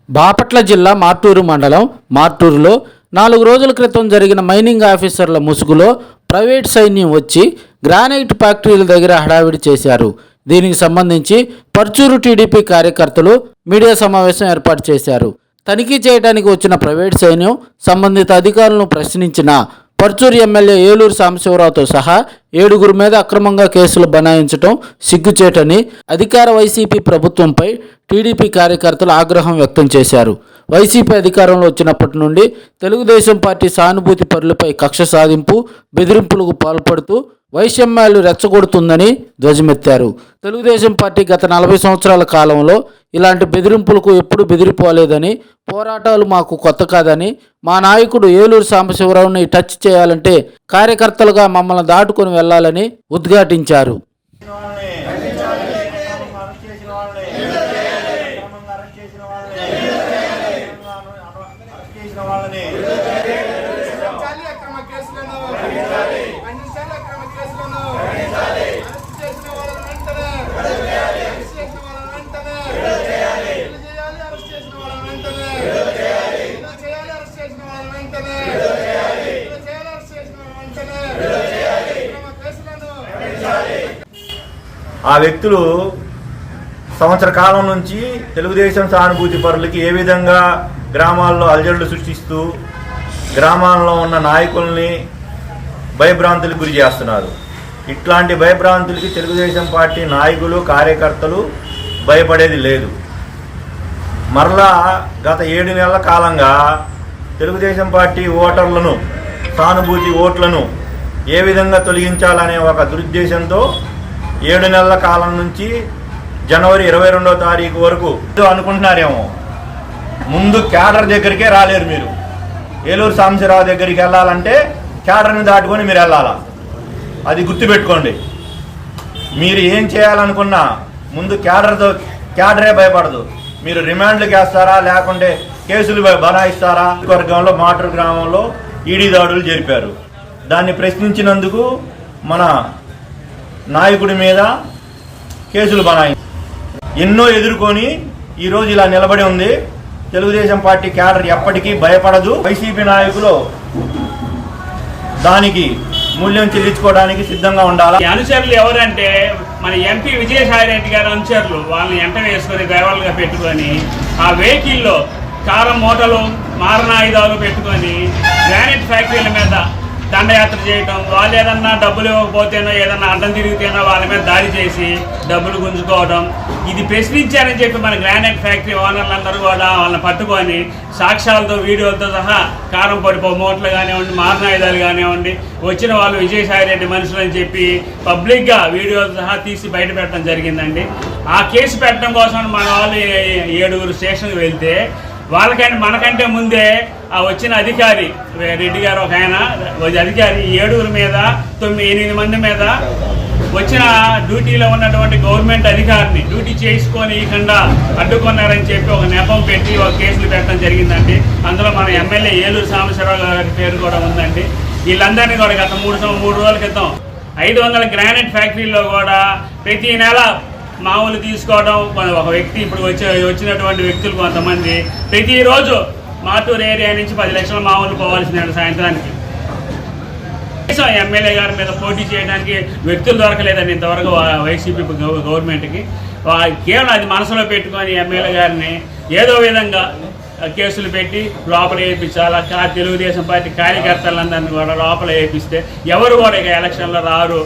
బాపట్ల జిల్లా మార్టూరు మండలం మార్టూరులో 4 రోజుల క్రితం జరిగిన మైనింగ్ ఆఫీసర్ల ముసుగులో ప్రైవేట్ సైన్యం వచ్చి గ్రానైట్ ఫ్యాక్టరీల దగ్గర హడావిడి చేశారు. దీనికి సంబంధించి పర్చూరు టీడీపీ కార్యకర్తలు మీడియా సమావేశం ఏర్పాటు చేశారు. తనిఖీ చేయడానికి వచ్చిన ప్రైవేట్ సైన్యం సంబంధిత అధికారులను ప్రశ్నించిన పర్చూరు ఎమ్మెల్యే ఏలూరు సాంబశివరావుతో సహా 7 మీద అక్రమంగా కేసులు బనాయించడం సిగ్గుచేటని అధికార వైసీపీ ప్రభుత్వంపై టీడీపీ కార్యకర్తలు ఆగ్రహం వ్యక్తం చేశారు. వైసీపీ అధికారంలో వచ్చినప్పటి నుండి తెలుగుదేశం పార్టీ సానుభూతి పరులపై కక్ష సాధింపు, బెదిరింపులకు పాల్పడుతూ వైషమ్యాలు రెచ్చగొడుతుందని ధ్వజమెత్తారు. తెలుగుదేశం పార్టీ గత 40 సంవత్సరాల కాలంలో ఇలాంటి బెదిరింపులకు ఎప్పుడూ బెదిరిపోలేదని, పోరాటాలు మాకు కొత్త కాదని, మా నాయకుడు ఏలూరు సాంబశివరావుని టచ్ చేయాలంటే కార్యకర్తలుగా మమ్మల్ని దాటుకొని వెళ్లాలని ఉద్ఘాటించారు. ఆ వ్యక్తులు సంవత్సర కాలం నుంచి తెలుగుదేశం సానుభూతి పరులకి ఏ విధంగా గ్రామాల్లో అలజడులు సృష్టిస్తూ గ్రామాల్లో ఉన్న నాయకుల్ని భయభ్రాంతులకు గురి చేస్తున్నారు. ఇట్లాంటి భయభ్రాంతులకి తెలుగుదేశం పార్టీ నాయకులు, కార్యకర్తలు భయపడేది లేదు. మరలా గత 7 నెలల కాలంగా తెలుగుదేశం పార్టీ ఓటర్లను, సానుభూతి ఓట్లను ఏ విధంగా తొలగించాలనే ఒక దురుద్దేశంతో 7 నెలల కాలం నుంచి జనవరి 22వ తారీఖు వరకు అనుకుంటున్నారేమో. ముందు క్యాడర్ దగ్గరికే రాలేరు మీరు. ఏలూరు సాంబశివరావు దగ్గరికి వెళ్ళాలంటే క్యాడర్ని దాటుకొని మీరు వెళ్ళాలా, అది గుర్తుపెట్టుకోండి. మీరు ఏం చేయాలనుకున్నా ముందు క్యాడరే భయపడదు. మీరు రిమాండ్లకు వేస్తారా, లేకుంటే కేసులు బనాయిస్తారా? వర్గంలో మాటూరు గ్రామంలో ఈడీ దాడులు జరిపారు. దాన్ని ప్రశ్నించినందుకు మన నాయకుడి మీద కేసులు బనాయి ఎన్నో ఎదుర్కొని ఈరోజు ఇలా నిలబడి ఉంది. తెలుగుదేశం పార్టీ క్యాడర్ ఎప్పటికీ భయపడదు. వైసీపీ నాయకులు దానికి మూల్యం చెల్లించుకోవడానికి సిద్ధంగా ఉండాలి. అనుచరులు ఎవరంటే మన ఎంపీ విజయసాయి రెడ్డి గారి అనుచరులు. వాళ్ళని ఎంట వేసుకొని డ్రైవర్లుగా పెట్టుకొని ఆ వెహికల్లో కారం మూటలు, మారణాయుధాలు పెట్టుకొని గ్రానైట్ ఫ్యాక్టరీల మీద దండయాత్ర చేయటం, వాళ్ళు ఏదన్నా డబ్బులు ఇవ్వకపోతేనో ఏదన్నా అడ్డం తిరిగితేనో వాళ్ళ మీద దాడి చేసి డబ్బులు గుంజుకోవడం. ఇది ప్రశ్నించారని చెప్పి మన గ్రానైట్ ఫ్యాక్టరీ ఓనర్లందరూ కూడా వాళ్ళని పట్టుకొని సాక్ష్యాలతో, వీడియోలతో సహా కారం పడిపో మూటలు కానివ్వండి, మారణాయుధాలు కానివ్వండి, వచ్చిన వాళ్ళు విజయసాయి రెడ్డి మనుషులు అని చెప్పి పబ్లిక్గా వీడియోలతో సహా తీసి బయట పెట్టడం జరిగిందండి. ఆ కేసు పెట్టడం కోసం మన వాళ్ళు 7 స్టేషన్కి వెళ్తే వాళ్ళకంటే మనకంటే ముందే ఆ వచ్చిన అధికారి రెడ్డి గారు, ఒక ఆయన అధికారి 7 మీద 8 మంది మీద వచ్చిన డ్యూటీలో ఉన్నటువంటి గవర్నమెంట్ అధికారిని డ్యూటీ చేసుకొని అడ్డుకున్నారని చెప్పి ఒక నెపం పెట్టి ఒక కేసులు పెట్టడం జరిగిందండి. అందులో మన ఎమ్మెల్యే ఏలూరు సాంబశివరావు గారి పేరు కూడా ఉందండి. వీళ్ళందరినీ కూడా గత 3 రోజుల క్రితం 500 గ్రానైట్ ఫ్యాక్టరీలో కూడా ప్రతి నెల మామూలు తీసుకోవడం. ఒక వ్యక్తి ఇప్పుడు వచ్చినటువంటి వ్యక్తులు కొంతమంది ప్రతిరోజు మార్టూరు ఏరియా నుంచి 10 లక్షల మామూలు పోవాల్సిన సాయంత్రానికి. ఎమ్మెల్యే గారి మీద పోటీ చేయడానికి వ్యక్తులు దొరకలేదండి ఇంతవరకు వైసీపీ గవర్నమెంట్కి. కేవలం అది మనసులో పెట్టుకొని ఎమ్మెల్యే గారిని ఏదో విధంగా కేసులు పెట్టి లోపల వేయించాలా. తెలుగుదేశం పార్టీ కార్యకర్తలందరినీ కూడా లోపల వేయిస్తే ఎవరు కూడా ఇక ఎలక్షన్లో రారు.